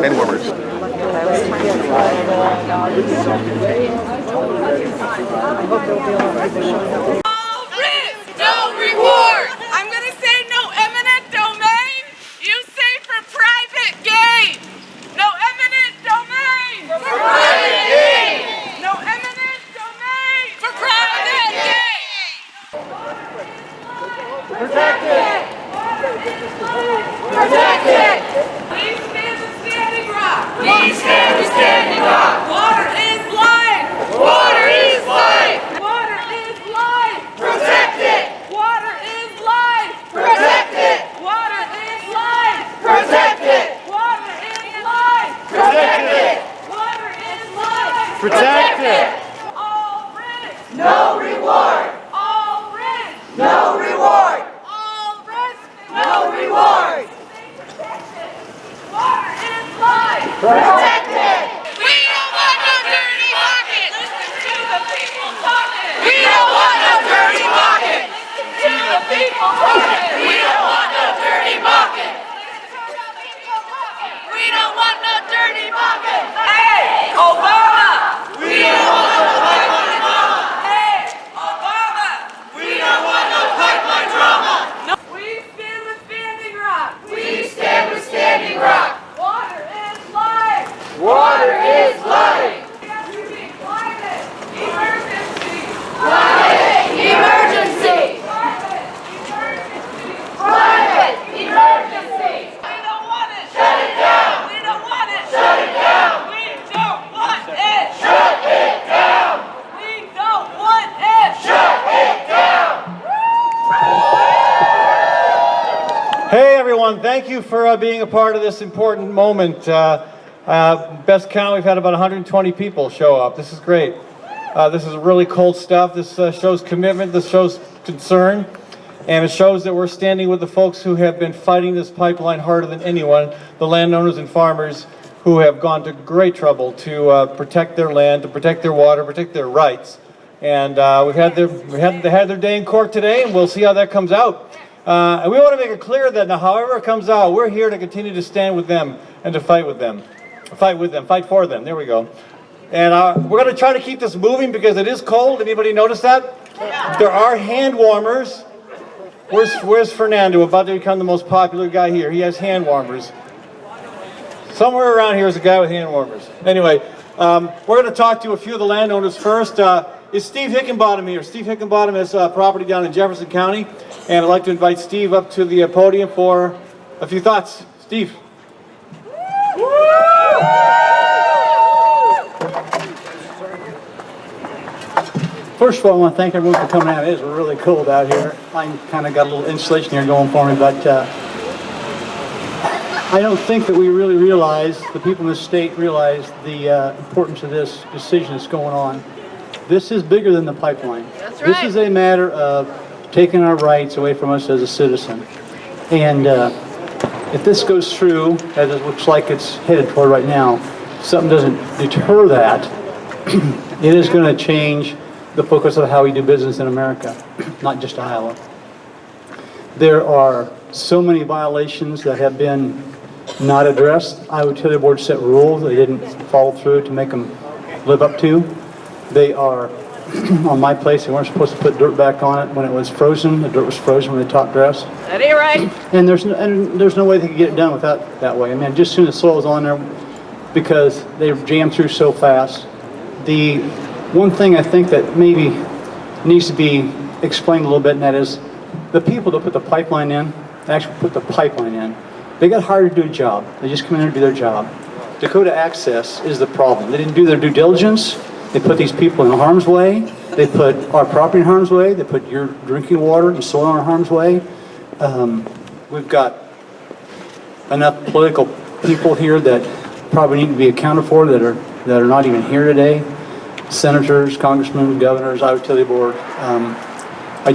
And warmers. All risk, no reward. I'm going to say no eminent domain. You say for private gain. No eminent domain. For private gain. No eminent domain. For private gain. Protect it. Protect it. We stand with Standing Rock. We stand with Standing Rock. Water is life. Water is life. Water is life. Protect it. Water is life. Protect it. Water is life. Protect it. Water is life. Protect it. Water is life. Protect it. All risk. No reward. All risk. No reward. All risk. No reward. Water is life. Protect it. We don't want no dirty pockets. Listen to the people talking. We don't want no dirty pockets. Listen to the people talking. We don't want no dirty pockets. We don't want no dirty pockets. Hey, Obama. We don't want no pipeline drama. Hey, Obama. We don't want no pipeline drama. No. We stand with Standing Rock. We stand with Standing Rock. Water is life. Water is life. Climate emergency. Climate emergency. Climate emergency. We don't want it. Shut it down. We don't want it. Shut it down. We don't want it. Shut it down. We don't want it. Shut it down. Hey everyone, thank you for being a part of this important moment. Best count, we've had about 120 people show up. This is great. This is really cold stuff. This shows commitment, this shows concern, and it shows that we're standing with the folks who have been fighting this pipeline harder than anyone, the landowners and farmers who have gone to great trouble to protect their land, to protect their water, protect their rights. And they had their day in court today, and we'll see how that comes out. And we want to make it clear that however it comes out, we're here to continue to stand with them and to fight with them. Fight for them. There we go. And we're going to try to keep this moving because it is cold. Anybody notice that? Yeah. There are hand warmers. Where's Fernando, about to become the most popular guy here? He has hand warmers. Somewhere around here is a guy with hand warmers. Anyway, we're going to talk to a few of the landowners first. Is Steve Hickenbottom here? Steve Hickenbottom has property down in Jefferson County, and I'd like to invite Steve up to the podium for a few thoughts. Steve. First of all, I want to thank everyone for coming out. It is really cold out here. I kind of got a little insulation here going for me, but I don't think that we really realize, the people in the state realize the importance of this decision that's going on. This is bigger than the pipeline. That's right. This is a matter of taking our rights away from us as a citizen. And if this goes through, as it looks like it's headed toward right now, if something doesn't deter that, it is going to change the focus of how we do business in America, not just Iowa. There are so many violations that have been not addressed. Iowa Utility Board set rules they didn't follow through to make them live up to. They are, on my place, they weren't supposed to put dirt back on it when it was frozen. The dirt was frozen when they top dressed. That ain't right. And there's no way they could get it done without that way. I mean, just as soon as the soil's on there, because they jammed through so fast. The one thing I think that maybe needs to be explained a little bit, and that is the people that put the pipeline in, actually put the pipeline in, they got hired to do a job. They just come in there and do their job. Dakota Access is the problem. They didn't do their due diligence. They put these people in harm's way. They put our property in harm's way. They put your drinking water and soil in harm's way. We've got enough political people here that probably need to be accounted for that are not even here today. Senators, congressmen, governors, Iowa Utility Board. I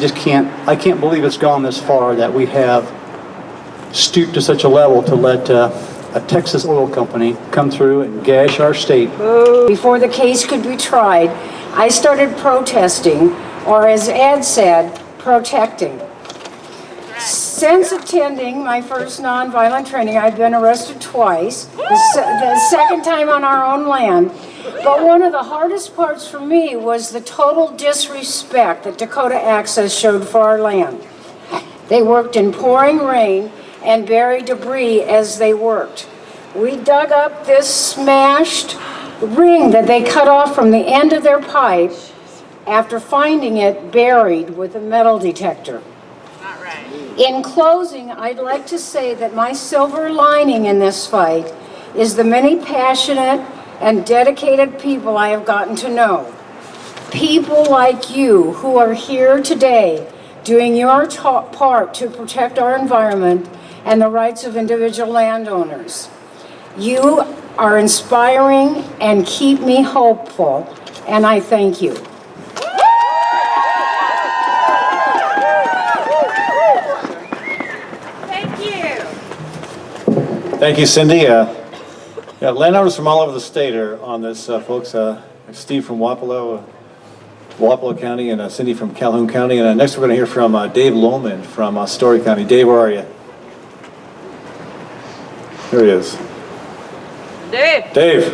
can't believe it's gone this far that we have stooped to such a level to let a Texas oil company come through and gash our state. Before the case could be tried, I started protesting, or as Ed said, protecting. Since attending my first nonviolent training, I've been arrested twice, the second time on our own land. But one of the hardest parts for me was the total disrespect that Dakota Access showed for our land. They worked in pouring rain and buried debris as they worked. We dug up this smashed ring that they cut off from the end of their pipe after finding it buried with a metal detector. In closing, I'd like to say that my silver lining in this fight is the many passionate and dedicated people I have gotten to know. People like you who are here today doing your part to protect our environment and the rights of individual landowners. You are inspiring and keep me hopeful, and I thank you. Thank you, Cindy. Yeah, landowners from all over the state are on this, folks. Steve from Wapello County, and Cindy from Calhoun County. And next we're going to hear from Dave Lohman from Story County. Dave, where are you? There he is. Dave. Dave.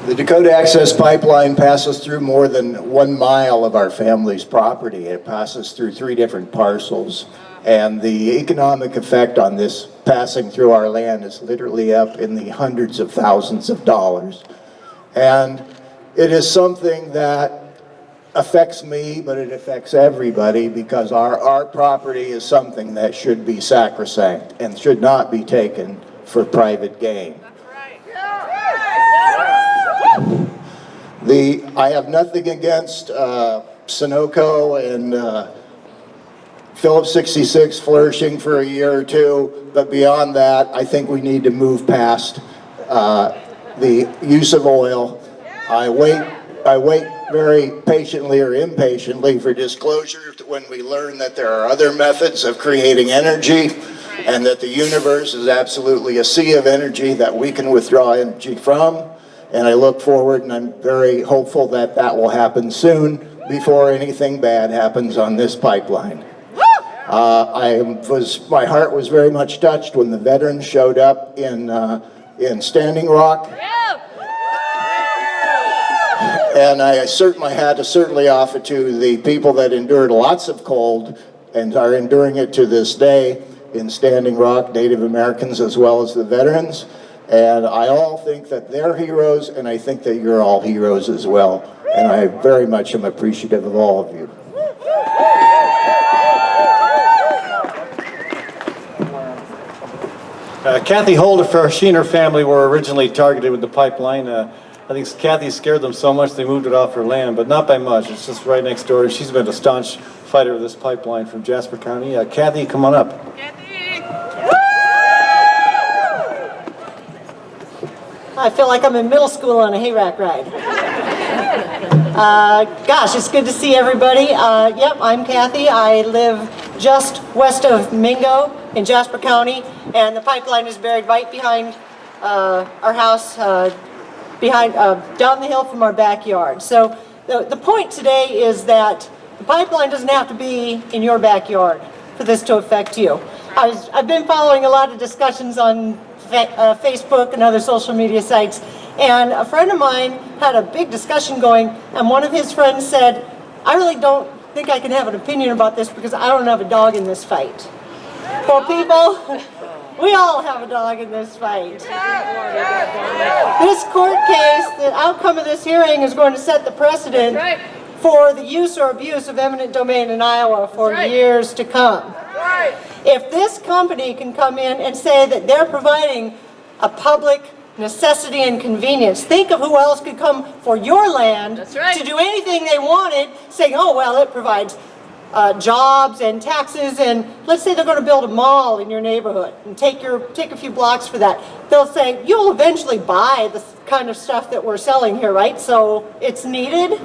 The Dakota Access pipeline passes through more than 1 mile of our family's property. It passes through 3 different parcels. And the economic effect on this passing through our land is literally up in the hundreds of thousands of dollars. And it is something that affects me, but it affects everybody, because our property is something that should be sacrosanct and should not be taken for private gain. I have nothing against Sunoco and Phillips 66 flourishing for a year or two, but beyond that, I think we need to move past the use of oil. I wait very patiently or impatiently for disclosure when we learn that there are other methods of creating energy, and that the universe is absolutely a sea of energy that we can withdraw energy from. And I look forward, and I'm very hopeful that that will happen soon, before anything bad happens on this pipeline. My heart was very much touched when the veterans showed up in Standing Rock. And I had to certainly offer to the people that endured lots of cold and are enduring it to this day in Standing Rock, Native Americans as well as the veterans. And I all think that they're heroes, and I think that you're all heroes as well. And I very much am appreciative of all of you. Kathy Holder, she and her family were originally targeted with the pipeline. I think Kathy scared them so much they moved it off her land, but not by much. It's just right next door. She's been a staunch fighter of this pipeline from Jasper County. Kathy, come on up. Kathy. I feel like I'm in middle school on a hayrack ride. Gosh, it's good to see everybody. Yep, I'm Kathy. I live just west of Mingo in Jasper County, and the pipeline is buried right behind our house, down the hill from our backyard. So the point today is that the pipeline doesn't have to be in your backyard for this to affect you. I've been following a lot of discussions on Facebook and other social media sites, and a friend of mine had a big discussion going, and one of his friends said, I really don't think I can have an opinion about this because I don't have a dog in this fight. Poor people, we all have a dog in this fight. This court case, the outcome of this hearing is going to set the precedent for the use or abuse of eminent domain in Iowa for years to come. If this company can come in and say that they're providing a public necessity and convenience, think of who else could come for your land to do anything they wanted, saying, oh, well, it provides jobs and taxes, and let's say they're going to build a mall in your neighborhood and take a few blocks for that. They'll say, you'll eventually buy the kind of stuff that we're selling here, right? So it's needed.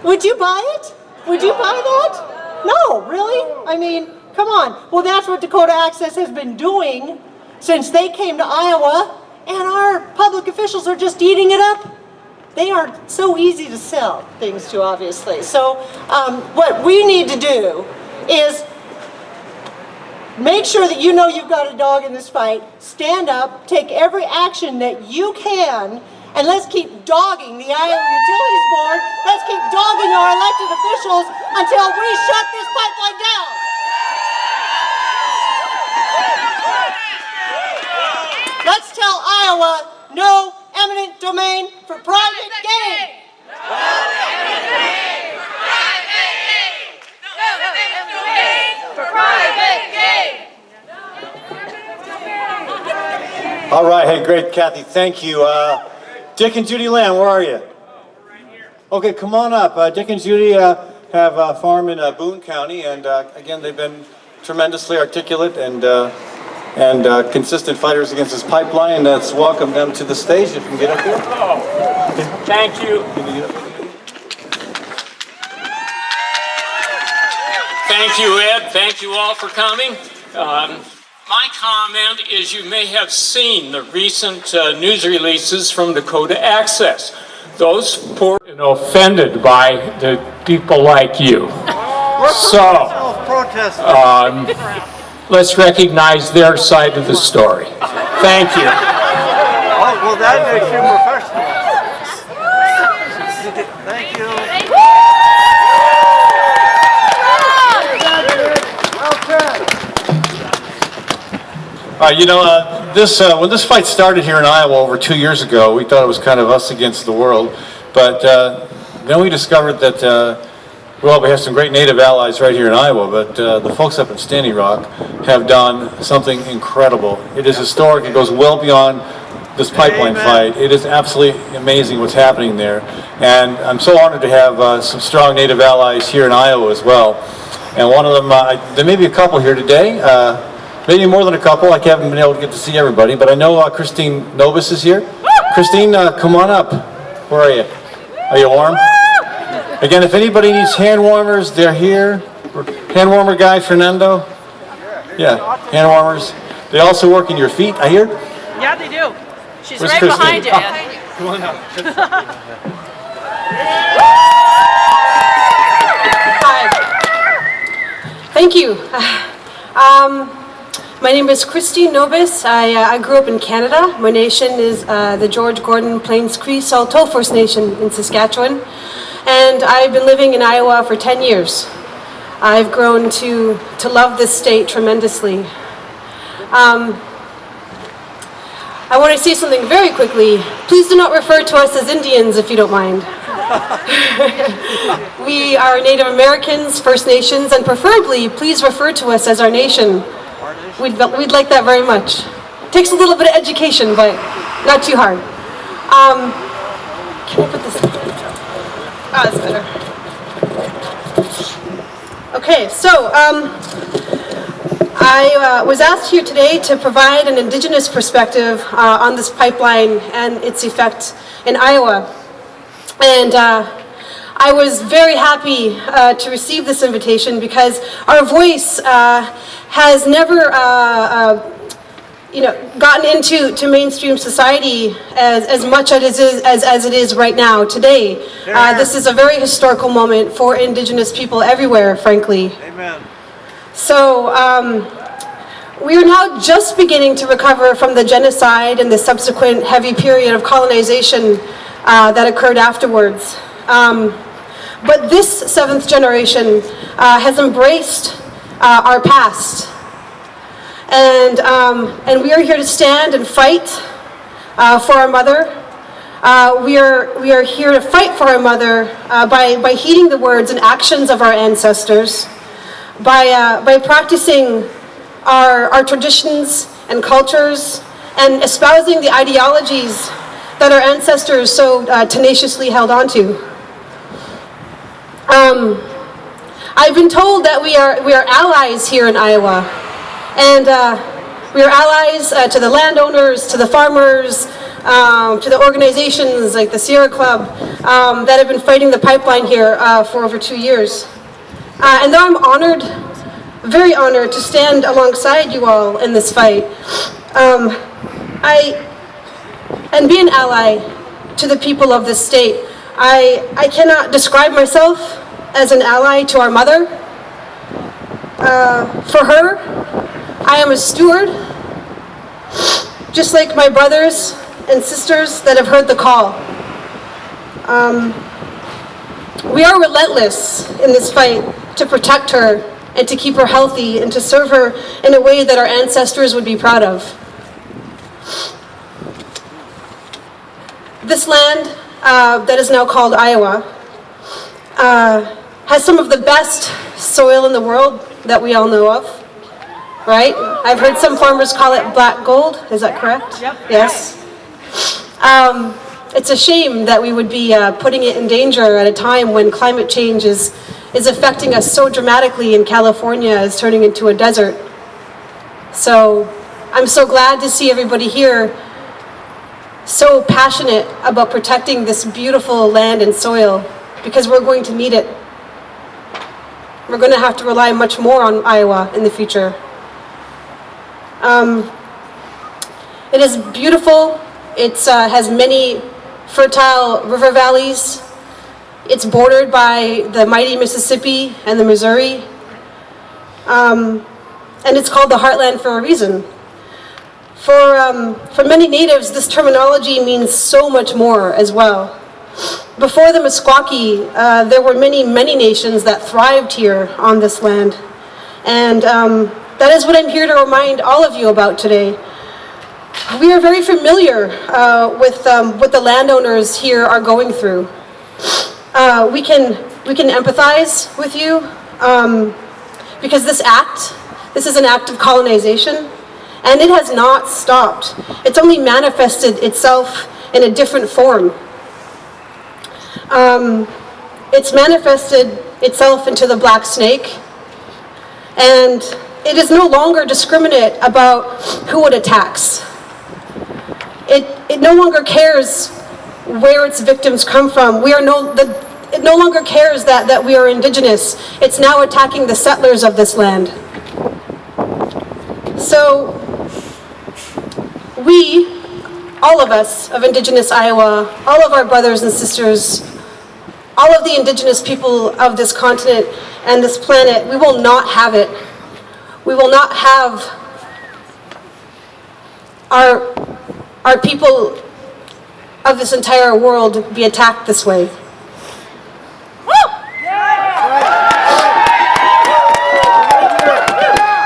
Would you buy it? Would you buy that? No, really? I mean, come on. Well, that's what Dakota Access has been doing since they came to Iowa, and our public officials are just eating it up. they are so easy to sell things to, obviously. So what we need to do is make sure that you know you've got a dog in this fight. Stand up, take every action that you can, and let's keep dogging the Iowa Utilities Board. Let's keep dogging our elected officials until we shut this pipeline down. Let's tell Iowa, no eminent domain for private gain. No eminent domain for private gain. No eminent domain for private gain. All right, hey, great, Kathy, thank you. Dick and Judy Lamb, where are you? Okay, come on up. Dick and Judy have a farm in Boone County, and again, they've been tremendously articulate and consistent fighters against this pipeline. Let's welcome them to the stage. If you can get up here. Oh, thank you. Thank you, Ed. Thank you all for coming. My comment is you may have seen the recent news releases from Dakota Access. Those poor and offended by the people like you. So, let's recognize their side of the story. Thank you. Oh, well, that makes you professional. Thank you. When this fight started here in Iowa over 2 years ago, we thought it was kind of us against the world. But then we discovered that, well, we have some great Native allies right here in Iowa, but the folks up in Standing Rock have done something incredible. It is historic. It goes well beyond this pipeline fight. It is absolutely amazing what's happening there. And I'm so honored to have some strong Native allies here in Iowa as well. And one of them, there may be a couple here today. Maybe more than a couple. I haven't been able to get to see everybody, but I know Christine Novus is here. Christine, come on up. Where are you? Are you warm? Again, if anybody needs hand warmers, they're here. Hand warmer guy, Fernando? Yeah, hand warmers. They also work in your feet, I hear? Yeah, they do. She's Where's right Christine? behind you, Ed. Come on up. Hi. Thank you. My name is Christine Novus. I grew up in Canada. My nation is the George Gordon Plains Cree Saulteaux First Nation in Saskatchewan. And I've been living in Iowa for 10 years. I've grown to love this state tremendously. I want to say something very quickly. Please do not refer to us as Indians if you don't mind. We are Native Americans, First Nations, and preferably please refer to us as our nation. We'd like that very much. Takes a little bit of education, but not too hard. Can I put this in? That's better. Okay, so I was asked here today to provide an Indigenous perspective on this pipeline and its effect in Iowa. And I was very happy to receive this invitation because our voice has never gotten into mainstream society as much as it is right now today. This is a very historical moment for Indigenous people everywhere, frankly. Amen. So we are now just beginning to recover from the genocide and the subsequent heavy period of colonization that occurred afterwards. But this seventh generation has embraced our past. And we are here to stand and fight for our mother. We are here to fight for our mother by heeding the words and actions of our ancestors, by practicing our traditions and cultures, and espousing the ideologies that our ancestors so tenaciously held on to. I've been told that we are allies here in Iowa, and we are allies to the landowners, to the farmers, to the organizations like the Sierra Club that have been fighting the pipeline here for over 2 years. And though I'm honored, very honored to stand alongside you all in this fight, and be an ally, to the people of this state. I cannot describe myself as an ally to our mother. For her, I am a steward, just like my brothers and sisters that have heard the call. We are relentless in this fight to protect her and to keep her healthy and to serve her in a way that our ancestors would be proud of. This land that is now called Iowa has some of the best soil in the world that we all know of, right? I've heard some farmers call it black gold. Is that correct? Yep. Yes. It's a shame that we would be putting it in danger at a time when climate change is affecting us so dramatically, and California is turning into a desert. So I'm so glad to see everybody here so passionate about protecting this beautiful land and soil, because we're going to need it. We're going to have to rely much more on Iowa in the future. It is beautiful. It has many fertile river valleys. It's bordered by the mighty Mississippi and the Missouri. And it's called the Heartland for a reason. For many natives, this terminology means so much more as well. Before the Meskwaki, there were many nations that thrived here on this land. And that is what I'm here to remind all of you about today. We are very familiar with what the landowners here are going through. We can empathize with you because this is an act of colonization, and it has not stopped. It's only manifested itself in a different form. It's manifested itself into the black snake, and it is no longer discriminate about who it attacks. It no longer cares where its victims come from. It no longer cares that we are indigenous. It's now attacking the settlers of this land. So we, all of us of indigenous Iowa, all of our brothers and sisters, all of the indigenous people of this continent and this planet, we will not have it. We will not have our people of this entire world be attacked this way.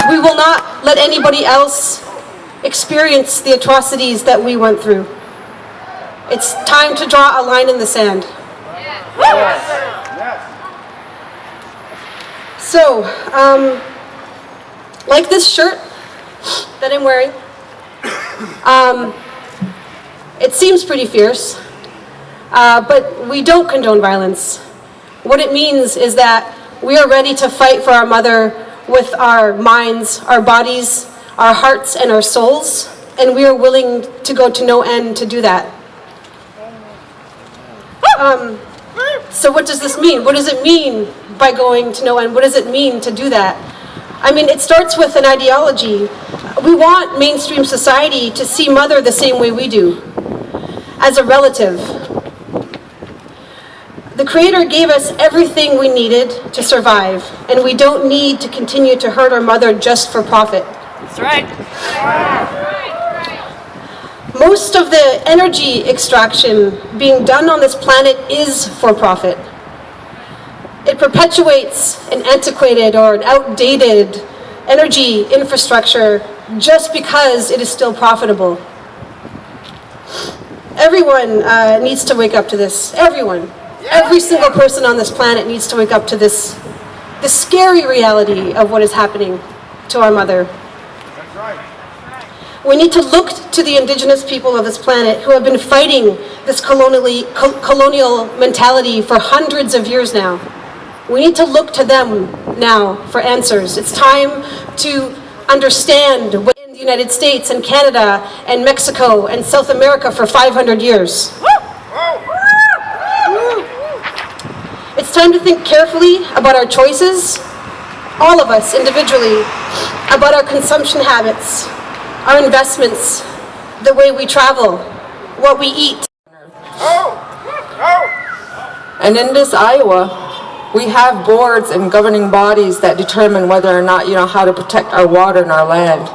We will not let anybody else experience the atrocities that we went through. It's time to draw a line in the sand. So, like this shirt that I'm wearing, it seems pretty fierce, but we don't condone violence. What it means is that we are ready to fight for our mother with our minds, our bodies, our hearts, and our souls, and we are willing to go to no end to do that. So what does this mean? What does it mean by going to no end? What does it mean to do that? I mean, it starts with an ideology. We want mainstream society to see mother the same way we do, as a relative. The Creator gave us everything we needed to survive, and we don't need to continue to hurt our mother just for profit. That's right. Most of the energy extraction being done on this planet is for profit. It perpetuates an antiquated or an outdated energy infrastructure just because it is still profitable. Everyone needs to wake up to this. Everyone. Every single person on this planet needs to wake up to this scary reality of what is happening to our mother. That's right. We need to look to the indigenous people of this planet who have been fighting this colonial mentality for hundreds of years now. We need to look to them now for answers. It's time to understand what in the United States and Canada and Mexico and South America for 500 years. It's time to think carefully about our choices, all of us individually, about our consumption habits, our investments, the way we travel, what we eat. And in this Iowa, we have boards and governing bodies that determine whether or not, how to protect our water and our land.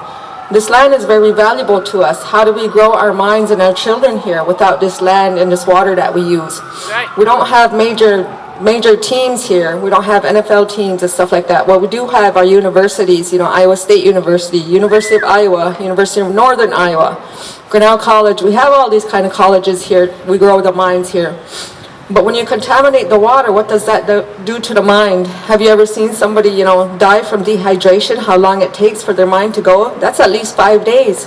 This land is very valuable to us. How do we grow our minds and our children here without this land and this water that we use? Right. We don't have major teams here. We don't have NFL teams and stuff like that. What we do have are universities, Iowa State University, University of Iowa, University of Northern Iowa, Grinnell College. We have all these kind of colleges here. We grow the minds here. But when you contaminate the water, what does that do to the mind? Have you ever seen somebody, die from dehydration, how long it takes for their mind to go? That's at least 5 days.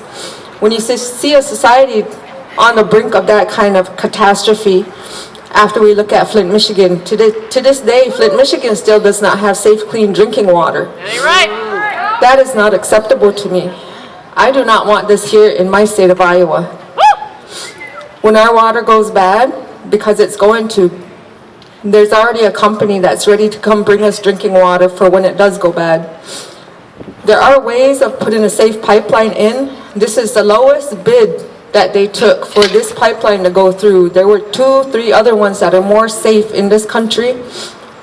When you see a society on the brink of that kind of catastrophe, after we look at Flint, Michigan, to this day, Flint, Michigan still does not have safe, clean drinking water. Right. That is not acceptable to me. I do not want this here in my state of Iowa. When our water goes bad, because it's going to, there's already a company that's ready to come bring us drinking water for when it does go bad. There are ways of putting a safe pipeline in. This is the lowest bid that they took for this pipeline to go through. There were 2, 3 other ones that are more safe in this country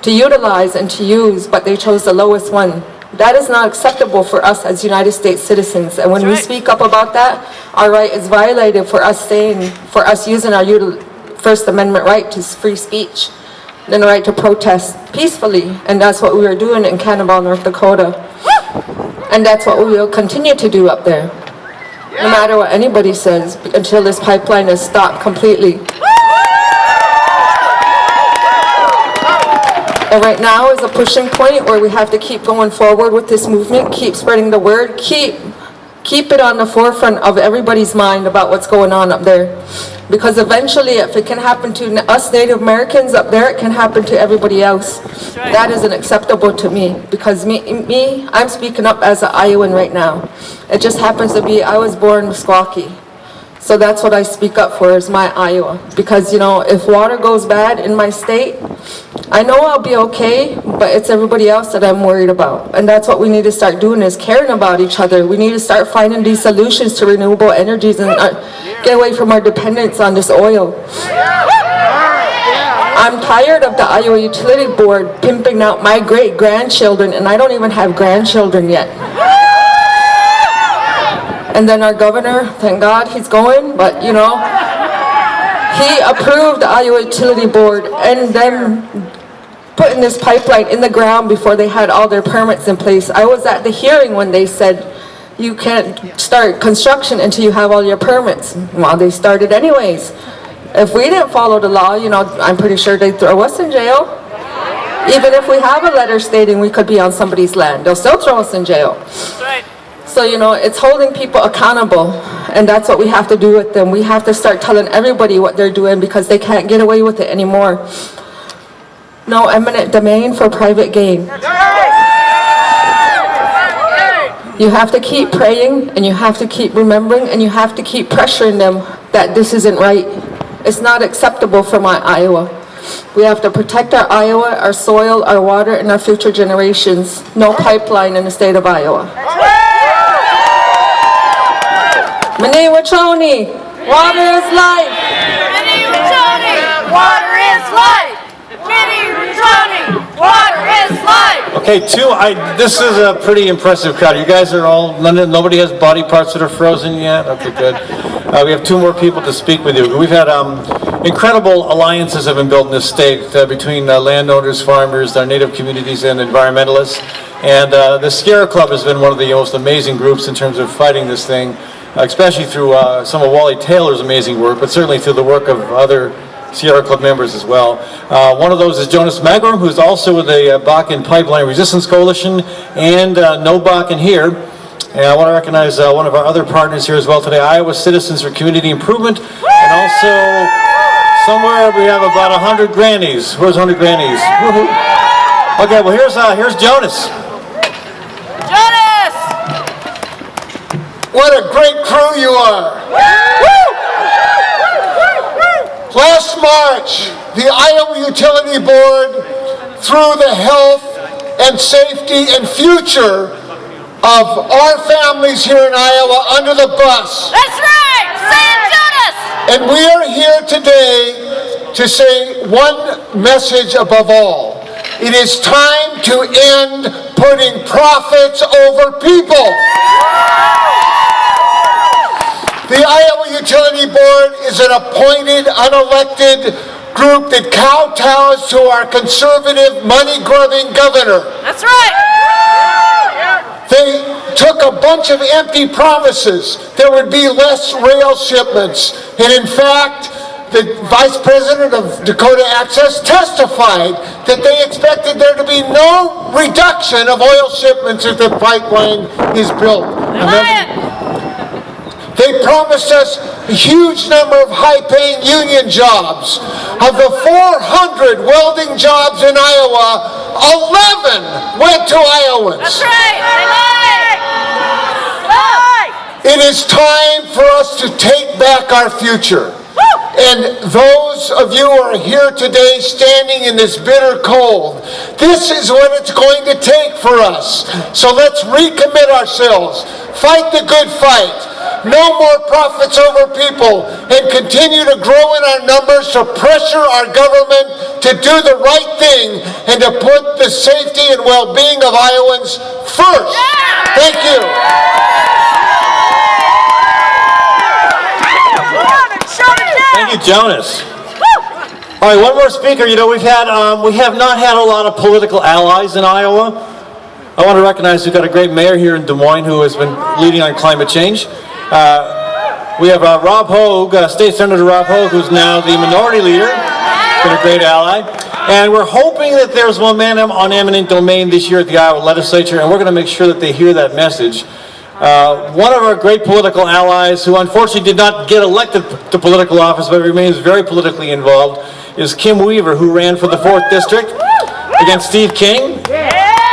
to utilize and to use, but they chose the lowest one. That is not acceptable for us as United States citizens. And when we speak up about that, our right is violated for us using our First Amendment right to free speech, and the right to protest peacefully. And that's what we are doing in Cannibal, North Dakota. And that's what we will continue to do up there. No matter what anybody says, until this pipeline is stopped completely. And right now is a pushing point where we have to keep going forward with this movement, keep spreading the word, keep it on the forefront of everybody's mind about what's going on up there. Because eventually, if it can happen to us Native Americans up there, it can happen to everybody else. That isn't acceptable to me. Because I'm speaking up as an Iowan right now. It just happens to be, I was born Meskwaki. So that's what I speak up for, is my Iowa. Because, if water goes bad in my state, I know I'll be okay, but it's everybody else that I'm worried about. And that's what we need to start doing, is caring about each other. We need to start finding these solutions to renewable energies and get away from our dependence on this oil. I'm tired of the Iowa Utility Board pimping out my great-grandchildren, and I don't even have grandchildren yet. And then our governor, thank God he's going, but he approved the Iowa Utility Board and them putting this pipeline in the ground before they had all their permits in place. I was at the hearing when they said you can't start construction until you have all your permits. Well, they started anyways. If we didn't follow the law, I'm pretty sure they'd throw us in jail. Even if we have a letter stating we could be on somebody's land, they'll still throw us in jail. That's right. So, it's holding people accountable, and that's what we have to do with them. We have to start telling everybody what they're doing, because they can't get away with it anymore. No eminent domain for private gain. You have to keep praying, and you have to keep remembering, and you have to keep pressuring them that this isn't right. It's not acceptable for my Iowa. We have to protect our Iowa, our soil, our water, and our future generations. No pipeline in the state of Iowa. Mani Wachoni, water is life. Mani Wachoni, water is life. Mani Wachoni, water is life. Okay, this is a pretty impressive crowd. You guys are all, nobody has body parts that are frozen yet? Okay, good. We have 2 more people to speak with you. We've had incredible alliances have been built in this state between landowners, farmers, our native communities, and environmentalists. And the Sierra Club has been one of the most amazing groups in terms of fighting this thing, especially through some of Wally Taylor's amazing work, but certainly through the work of other Sierra Club members as well. One of those is Jonas Magrum, who's also with the Bakken Pipeline Resistance Coalition, and No Bakken Here. And I want to recognize one of our other partners here as well today, Iowa Citizens for Community Improvement, and also somewhere we have about 100 grannies. Where's 100 grannies? Woohoo. Okay, well here's Jonas. Jonas! What a great crew you are. Last March, the Iowa Utility Board threw the health and safety and future of our families here in Iowa under the bus. That's right! San Jonas! And we are here today to say one message above all. It is time to end putting profits over people. The Iowa Utility Board is an appointed, unelected group that kowtows to our conservative, money-grubbing governor. That's right. They took a bunch of empty promises. There would be less rail shipments. And in fact, the Vice President of Dakota Access testified that they expected there to be no reduction of oil shipments if the pipeline is built. They promised us a huge number of high-paying union jobs. Of the 400 welding jobs in Iowa, 11 went to Iowans. That's right. It is time for us to take back our future. And those of you who are here today standing in this bitter cold, this is what it's going to take for us. So let's recommit ourselves, fight the good fight, no more profits over people, and continue to grow in our numbers to pressure our government to do the right thing and to put the safety and well-being of Iowans first. Thank you. Thank you, Jonas. All right, one more speaker. You know, we have not had a lot of political allies in Iowa. I want to recognize we've got a great mayor here in Des Moines who has been leading on climate change. We have Rob Hogue, State Senator Rob Hogue, who's now the minority leader. Been a great ally. And we're hoping that there's momentum on eminent domain this year at the Iowa legislature, and we're going to make sure that they hear that message. One of our great political allies, who unfortunately did not get elected to political office but remains very politically involved, is Kim Weaver, who ran for the 4th District against Steve King.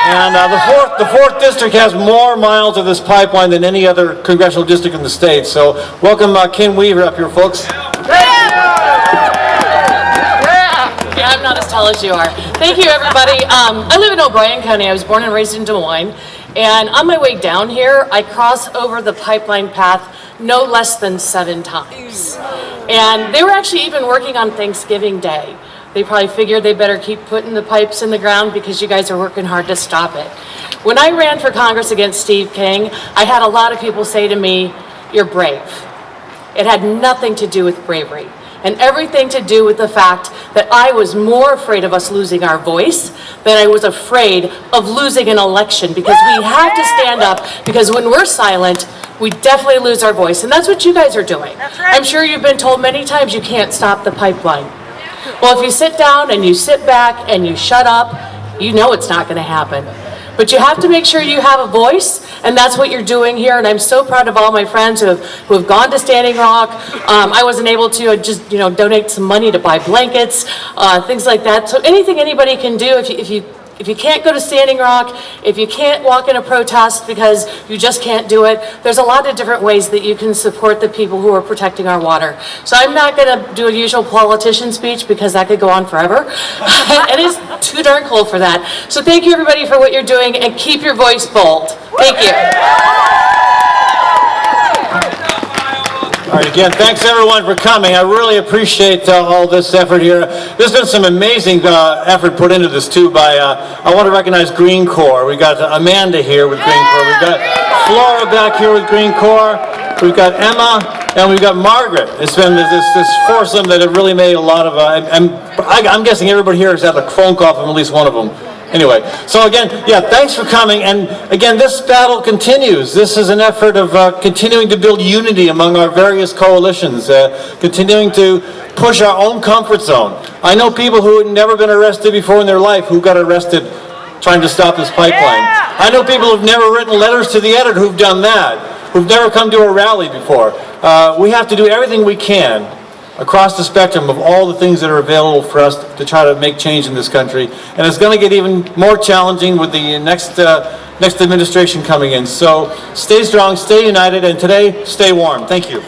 And the 4th District has more miles of this pipeline than any other congressional district in the state. So welcome Kim Weaver up here, folks. Yeah, I'm not as tall as you are. Thank you, everybody. I live in O'Brien County. I was born and raised in Des Moines. And on my way down here, I cross over the pipeline path no less than 7 times. And they were actually even working on Thanksgiving Day. They probably figured they better keep putting the pipes in the ground because you guys are working hard to stop it. When I ran for Congress against Steve King, I had a lot of people say to me, "You're brave." It had nothing to do with bravery, and everything to do with the fact that I was more afraid of us losing our voice than I was afraid of losing an election, because we have to stand up, because when we're silent, we definitely lose our voice, and that's what you guys are doing. I'm sure you've been told many times you can't stop the pipeline. Well, if you sit down and you sit back and you shut up, you know it's not going to happen. But you have to make sure you have a voice, and that's what you're doing here. And I'm so proud of all my friends who have gone to Standing Rock. I wasn't able to just donate some money to buy blankets, things like that. So anything anybody can do, if you can't go to Standing Rock, if you can't walk in a protest because you just can't do it, there's a lot of different ways that you can support the people who are protecting our water. So I'm not going to do a usual politician speech because that could go on forever. It is too darn cold for that. So thank you, everybody, for what you're doing, and keep your voice bold. Thank you. All right, again, thanks everyone for coming. I really appreciate all this effort here. There's been some amazing effort put into this too by, I want to recognize Green Corps. We've got Amanda here with Green Corps. We've got Flora back here with Green Corps. We've got Emma, and we've got Margaret. It's been this foursome that have really made a lot of, I'm guessing everybody here has had a phone call from at least one of them. Anyway, so again, yeah, thanks for coming. And again, this battle continues. This is an effort of continuing to build unity among our various coalitions, continuing to push our own comfort zone. I know people who had never been arrested before in their life who got arrested trying to stop this pipeline. I know people who've never written letters to the editor who've done that, who've never come to a rally before. We have to do everything we can across the spectrum of all the things that are available for us to try to make change in this country. And it's going to get even more challenging with the next administration coming in. So stay strong, stay united, and today, stay warm. Thank you.